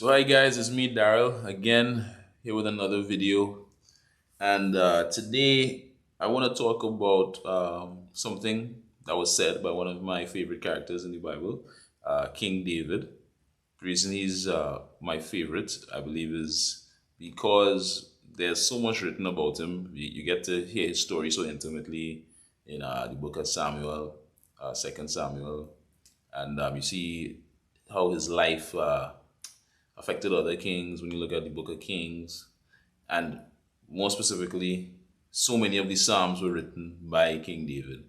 So hi guys, it's me Daryl again here with another video, and today I want to talk about something that was said by one of my favorite characters in the Bible, King David. The reason he's my favorite, I believe, is because there's so much written about him. You get to hear his story so intimately in the book of Samuel, Second Samuel, and you see how his life affected other kings when you look at the book of Kings. And more specifically, so many of these Psalms were written by King David.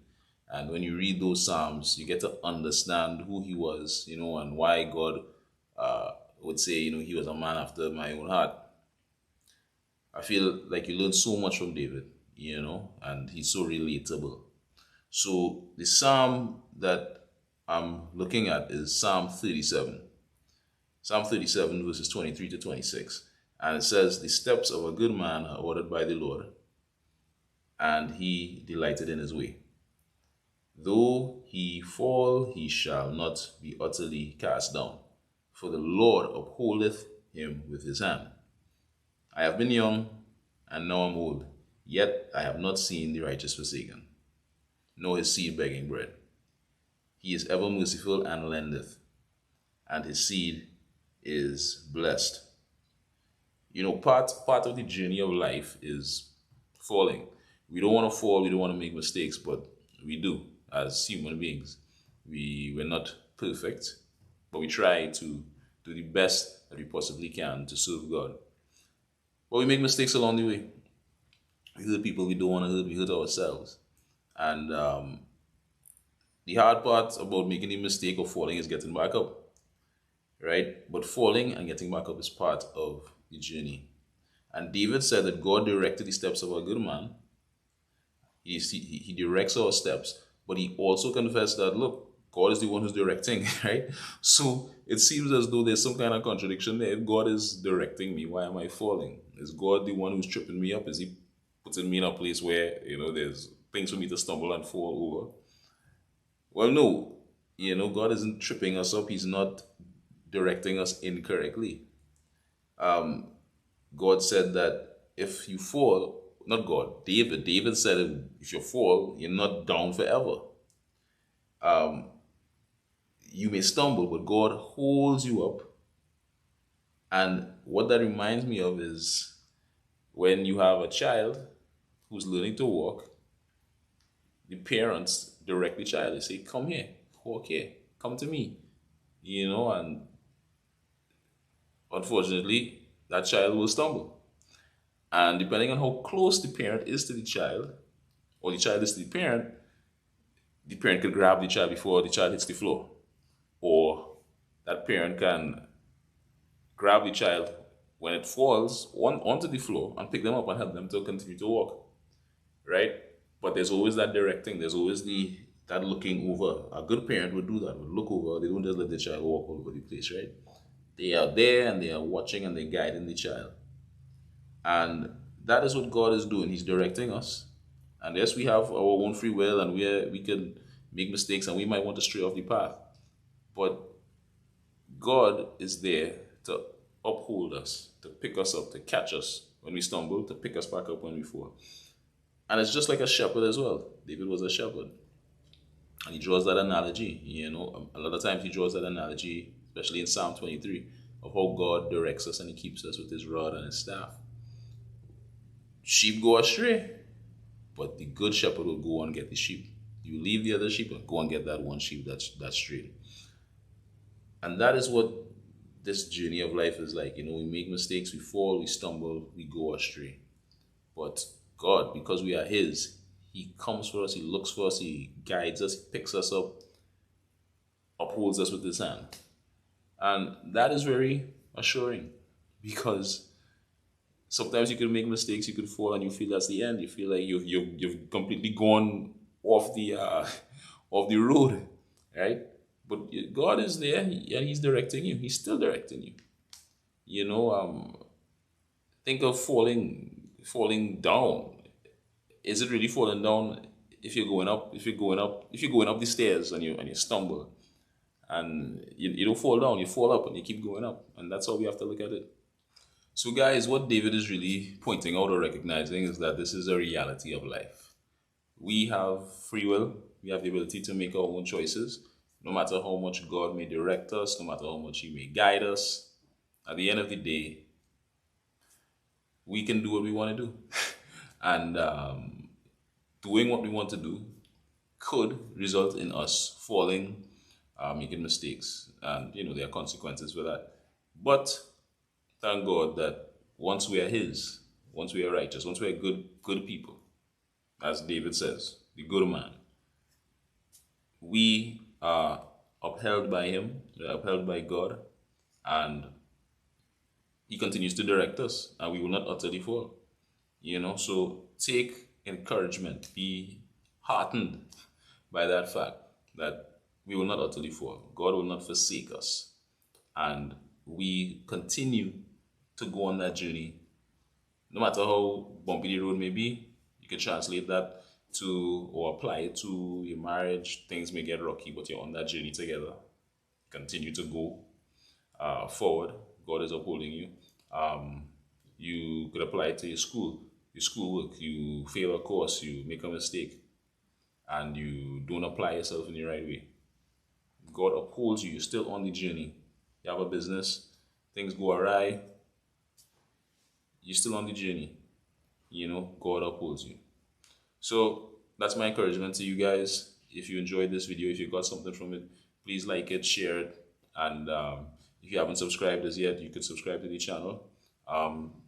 And when you read those Psalms, you get to understand who he was, and why God would say, he was a man after my own heart. I feel like you learn so much from David, and he's so relatable. So the Psalm that I'm looking at is Psalm 37. Psalm 37, verses 23 to 26. And it says, "The steps of a good man are ordered by the Lord, and he delighted in his way. Though he fall, he shall not be utterly cast down, for the Lord upholdeth him with his hand. I have been young, and now am old, yet I have not seen the righteous forsaken, nor his seed begging bread. He is ever merciful and lendeth, and his seed is blessed." Part of the journey of life is falling. We don't want to fall, we don't want to make mistakes, but we do as human beings. We're not perfect, but we try to do the best that we possibly can to serve God. But we make mistakes along the way. We hurt people we don't want to hurt, we hurt ourselves. And the hard part about making the mistake of falling is getting back up, right? But falling and getting back up is part of the journey. And David said that God directed the steps of a good man. He directs our steps, but he also confessed that, look, God is the one who's directing, right? So it seems as though there's some kind of contradiction there. If God is directing me, why am I falling? Is God the one who's tripping me up? Is he putting me in a place where, there's things for me to stumble and fall over? Well, no. God isn't tripping us up. He's not directing us incorrectly. God said that if you fall, not God, David said if you fall, you're not down forever. You may stumble, but God holds you up. And what that reminds me of is when you have a child who's learning to walk, the parents direct the child. They say, "Come here, walk here, come to me," and unfortunately, that child will stumble. And depending on how close the parent is to the child, or the child is to the parent can grab the child before the child hits the floor. Or that parent can grab the child when it falls onto the floor and pick them up and help them to continue to walk. Right? But there's always that directing, there's always that looking over. A good parent would do that, would look over, they don't just let the child walk all over the place, right? They are there and they are watching and they're guiding the child. And that is what God is doing. He's directing us. And yes, we have our own free will and we can make mistakes and we might want to stray off the path. But God is there to uphold us, to pick us up, to catch us when we stumble, to pick us back up when we fall. And it's just like a shepherd as well. David was a shepherd. And he draws that analogy, a lot of times he draws that analogy, especially in Psalm 23, of how God directs us and he keeps us with his rod and his staff. Sheep go astray, but the good shepherd will go and get the sheep. You leave the other sheep and go and get that one sheep that's strayed. And that is what this journey of life is like. We make mistakes, we fall, we stumble, we go astray. But God, because we are his, he comes for us, he looks for us, he guides us, he picks us up, upholds us with his hand. And that is very assuring because sometimes you can make mistakes, you could fall, and you feel that's the end. You feel like you've completely gone off the off the road, right? But God is there, and He's directing you. He's still directing you. Think of falling down. Is it really falling down if you're going up? If you're going up the stairs and you stumble and you don't fall down, you fall up and you keep going up. And that's how we have to look at it. So, guys, what David is really pointing out or recognizing is that this is a reality of life. We have free will, we have the ability to make our own choices, no matter how much God may direct us, no matter how much He may guide us. At the end of the day, we can do what we want to do. And doing what we want to do could result in us falling, making mistakes, and there are consequences for that. But thank God that once we are His, once we are righteous, once we are good people, as David says, the good man, we are upheld by Him, we are upheld by God, and He continues to direct us, and we will not utterly fall. So take encouragement, be heartened by that fact that we will not utterly fall. God will not forsake us. And we continue to go on that journey. No matter how bumpy the road may be, you can translate that to or apply it to your marriage. Things may get rocky, but you're on that journey together. Continue to go forward. God is upholding you. You could apply it to your schoolwork. You fail a course, you make a mistake, and you don't apply yourself in the right way. God upholds you. You're still on the journey. You have a business, things go awry, you're still on the journey. God upholds you. So that's my encouragement to you guys. If you enjoyed this video, if you got something from it, please like it, share it, and if you haven't subscribed as yet, you could subscribe to the channel.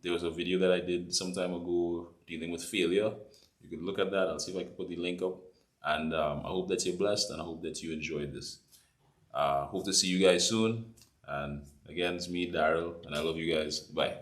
There was a video that I did some time ago dealing with failure. You could look at that. I'll see if I can put the link up. And I hope that you're blessed, and I hope that you enjoyed this. Hope to see you guys soon. And again, it's me, Daryl, and I love you guys. Bye.